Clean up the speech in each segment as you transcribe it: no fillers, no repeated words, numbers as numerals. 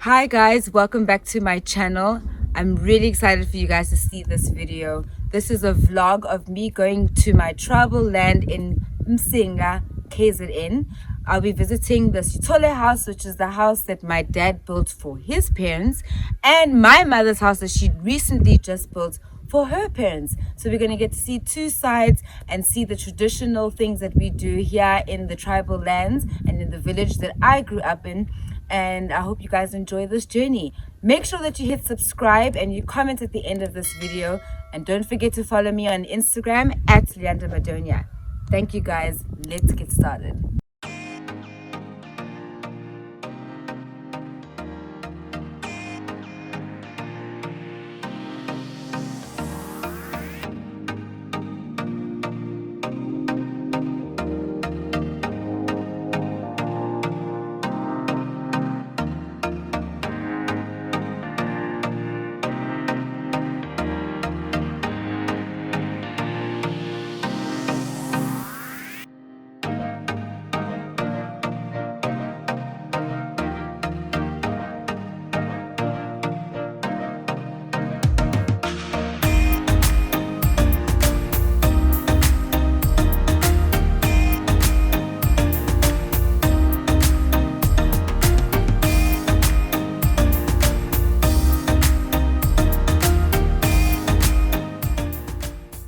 Hi guys, welcome back to my channel. I'm really excited for you guys to see this video. This is a vlog of me going to my tribal land in Msinga, KZN. I'll be visiting the Sithole house, which is the house that my dad built for his parents, and my mother's house that she recently just built for her parents. So we're going to get to see two sides and see the traditional things that we do here in the tribal lands and in the village that I grew up in. And I hope you guys enjoy this journey. Make sure that you hit subscribe and you comment at the end of this video. And don't forget to follow me on Instagram at Luyanda Madonia. Thank you guys. Let's get started.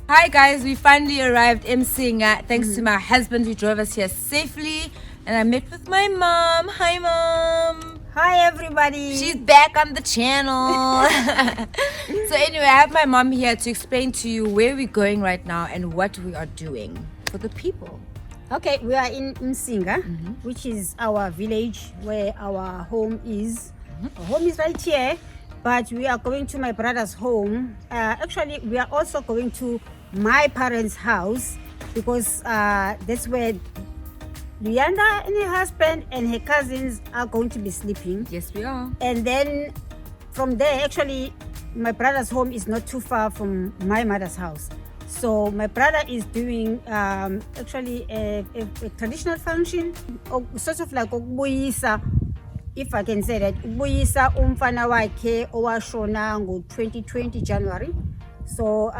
Hi guys, we finally arrived in Msinga thanks to my husband who drove us here safely, and I met with my mom. Hi mom. Hi everybody. She's back on the channel. So anyway, I have my mom here to explain to you where we're going right now and what we are doing for the people. Okay, we are in Msinga, which is our village where our home is. Our home is right here, but we are going to my brother's home. Actually, we are also going to my parents' house because that's where Luyanda and her husband and her cousins are going to be sleeping. Yes, we are. And then from there, actually, my brother's home is not too far from my mother's house. So my brother is doing actually a traditional function, sort of like ukubuyisa, if I can say that, ukubuyisa umfana wakhe owashona ngo-2020 January. So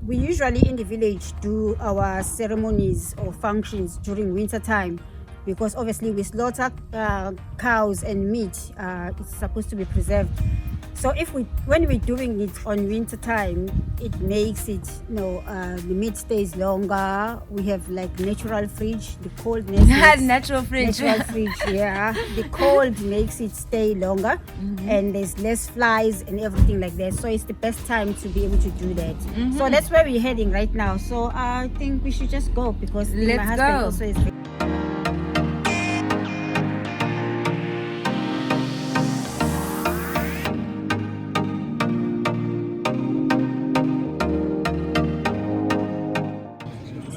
we usually in the village do our ceremonies or functions during winter time because obviously we slaughter cows and meat. It's supposed to be preserved. So when we're doing it on winter time, it makes it, the meat stays longer. We have like natural fridge, the coldness. Natural fridge. Natural fridge, yeah. The cold makes it stay longer, and there's less flies and everything like that. So it's the best time to be able to do that. So that's where we're heading right now. So I think we should just go because my husband also is.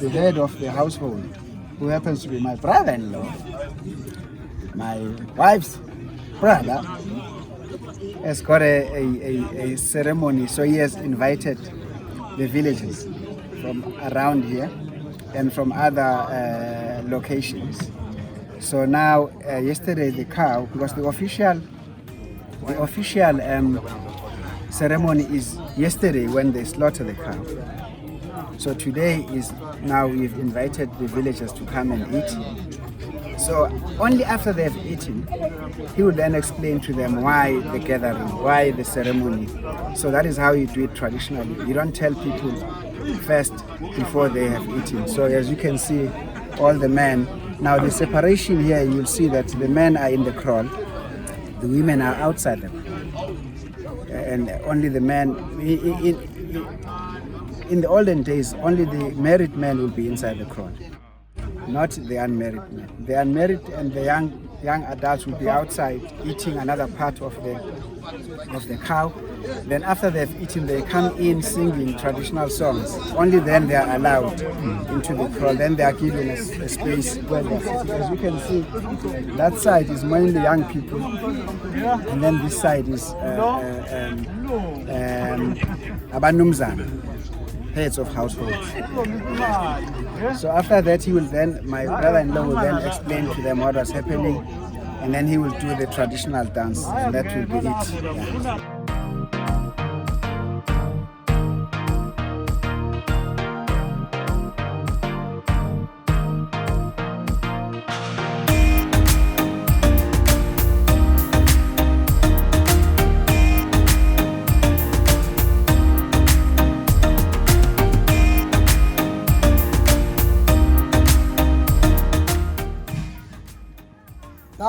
The head of the household, who happens to be my brother-in-law, my wife's brother, has got a ceremony. So he has invited the villagers from around here and from other locations. So now, yesterday the cow, because the official ceremony is yesterday when they slaughter the cow. So today is now we've invited the villagers to come and eat. So only after they've eaten, he will then explain to them why the gathering, why the ceremony. So that is how you do it traditionally. You don't tell people first before they have eaten. So as you can see, all the men, now the separation here, you'll see that the men are in the kraal, the women are outside them. And only the men, in the olden days, only the married men will be inside the kraal, not the unmarried men. The unmarried and the young adults will be outside eating another part of the cow. Then after they've eaten, they come in singing traditional songs. Only then they are allowed into the kraal. Then they are given a space where they sit. As you can see, that side is mainly young people, and then this side is abanumzana, heads of households. So after that, my brother-in-law will then explain to them what was happening and then he will do the traditional dance, and that will be it. Yeah.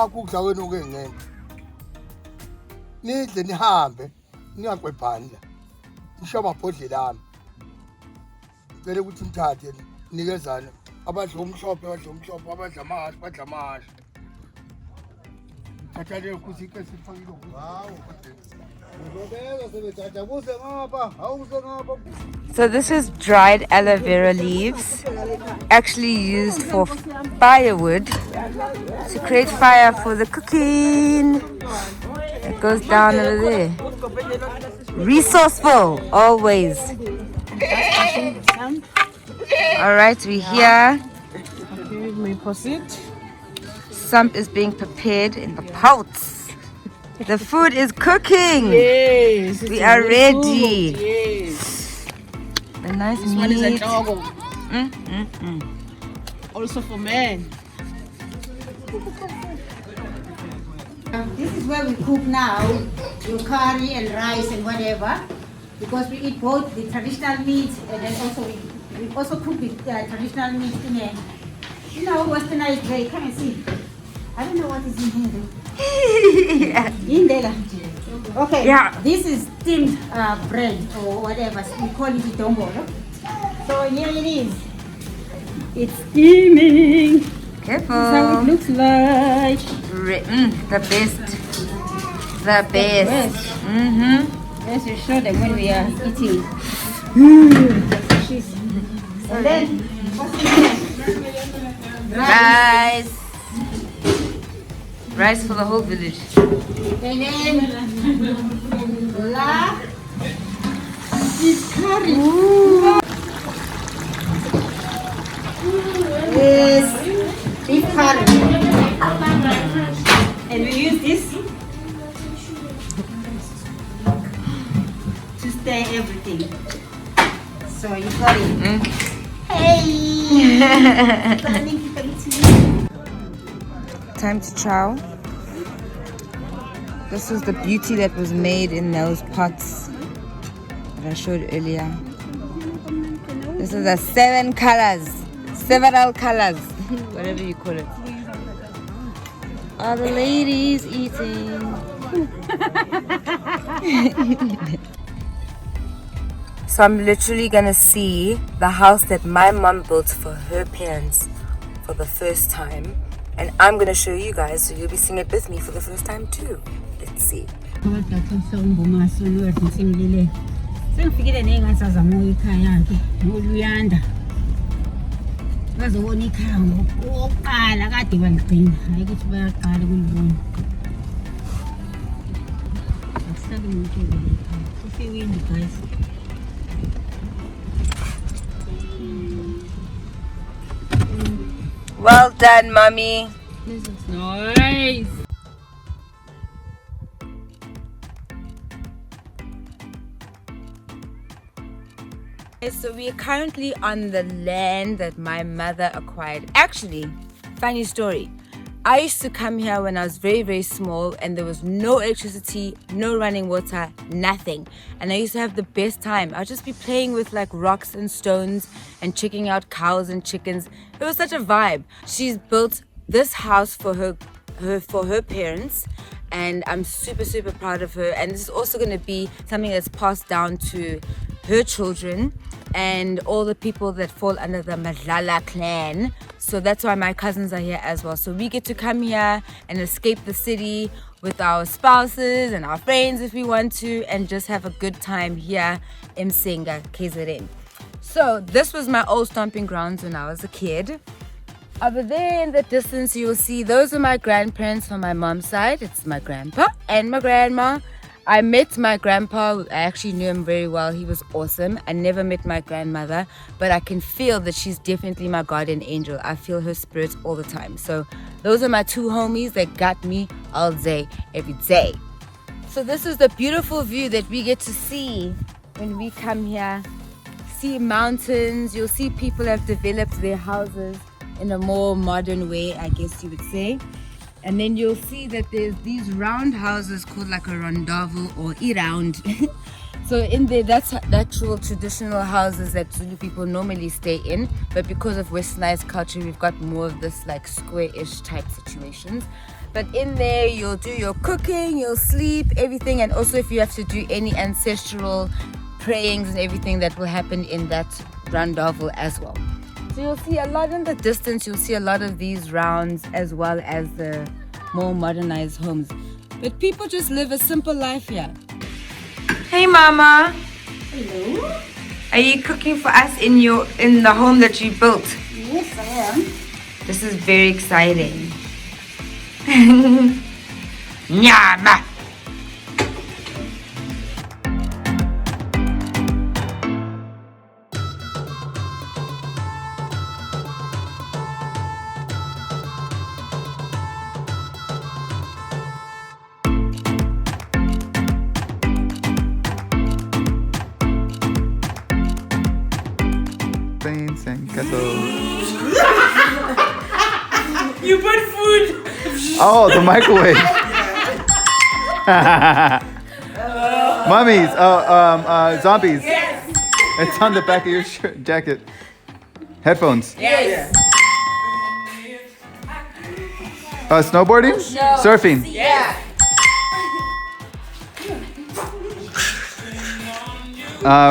Ukudla kwenu kengene nidle nihambe ningaqwebhandla nisho amabhodlela ami ngicela ukuthi nithathe nikezana abadla umhlophe abadla amahashi badla amahashi thathani ukuthi ike sifakile hawo ngobeka sebethatha kuze ngapha awuze ngapha. So this is dried aloe vera leaves, actually used for firewood to create fire for the cooking. It goes down over there. Resourceful, always. All right, we're here. Sump is being prepared in the pots. The food is cooking. Yes, we are ready. Yes. The nice This meat. one is a doggo. Also for men. This is where we cook now, your curry and rice and whatever, because we eat both the traditional meat and then also we also cook the traditional meat in a, westernized way. Come and see. I don't know what is in here. In there. Okay. Yeah. This is steamed bread or whatever we call it idombo. So here it is. It's steaming. Careful. That's how it looks like. The best. The best. Let's just show them when we are eating. And then, what's in here? Rice. Rice for the whole village. And then, is curry. Yes, beef curry. And we use this to stir everything. So you got it. Hey! Time to chow. This is the beauty that was made in those pots that I showed earlier. This is the several colors, whatever you call it. Are the ladies eating? So I'm literally gonna see the house that my mom built for her parents for the first time, and I'm gonna show you guys, so you'll be seeing it with me for the first time too. Let's see. Sengifikile ney'ngathi ikhaya yakhe ngoLuyanda. Bazobona ikhaya ngokuqala kade baligcina. Hayi ukuthi bayaqala ukulibona. Akusali muntu ekhaya. Kufiwindi guys. Well done, mommy. This looks nice. So we are currently on the land that my mother acquired. Actually, funny story. I used to come here when I was very, very small, and there was no electricity, no running water, nothing. And I used to have the best time. I'd just be playing with like rocks and stones and checking out cows and chickens. It was such a vibe. She's built this house for her parents, and I'm super, super proud of her. And this is also going to be something that's passed down to her children and all the people that fall under the Madlala clan. So that's why my cousins are here as well. So we get to come here and escape the city with our spouses and our friends if we want to, and just have a good time here in Msinga, KZN. So this was my old stomping grounds when I was a kid. Over there in the distance, you will see those are my grandparents from my mom's side. It's my grandpa and my grandma. I met my grandpa. I actually knew him very well. He was awesome. I never met my grandmother, but I can feel that she's definitely my guardian angel. I feel her spirit all the time. So those are my two homies that got me all day, every day. So this is the beautiful view that we get to see when we come here. See mountains. You'll see people have developed their houses in a more modern way, I guess you would say. And then you'll see that there's these round houses called like a rondovel or iround. So in there, that's actual traditional houses that Zulu people normally stay in. But because of westernized culture, we've got more of this like square-ish type situations. But in there, you'll do your cooking, you'll sleep, everything. And also if you have to do any ancestral prayings and everything, that will happen in that rondovel as well. So you'll see a lot in the distance. You'll see a lot of these rounds as well as the more modernized homes. But people just live a simple life here. Hey Mama. Hello. Are you cooking for us in the home that you built? Yes, I am. This is very exciting. Nyama. Beans and kettle. You put food. Oh, the microwave. Mummies. Zombies. Yes. It's on the back of your shirt, jacket. Headphones. Yes. Snowboarding? No. Surfing. Yeah.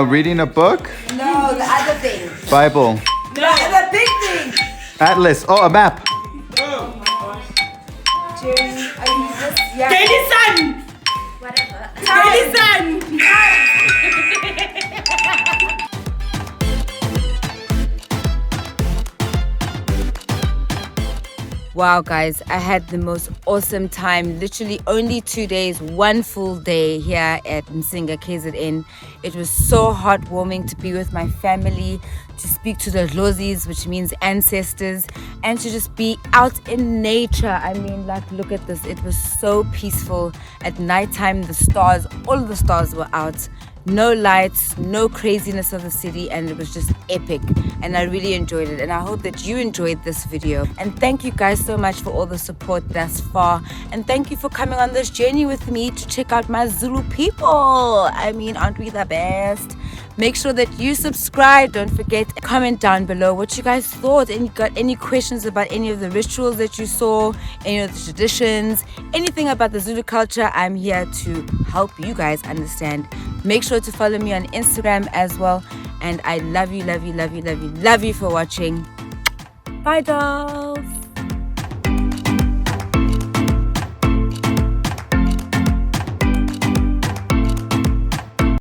Reading a book. No, the other thing. Bible. The big thing. Atlas. Oh, a map. Jerry, are you just young? Daily sun. Whatever. Daily sun. Wow guys, I had the most awesome time. Literally only 2 days, one full day here at Msinga KZN. It was so heartwarming to be with my family, to speak to the Dzolls, which means ancestors, and to just be out in nature. I mean, like, look at this. It was so peaceful. At nighttime, the stars, all of the stars were out. No lights, no craziness of the city, and it was just epic, and I really enjoyed it, and I hope that you enjoyed this video. And thank you guys so much for all the support thus far, and thank you for coming on this journey with me to check out my Zulu people. I mean, aren't we the best? Make sure that you subscribe. Don't forget, comment down below what you guys thought, and you got any questions about any of the rituals that you saw, any of the traditions, anything about the Zulu culture. I'm here to help you guys understand. Make sure to follow me on Instagram as well, and I love you for watching. Bye dolls.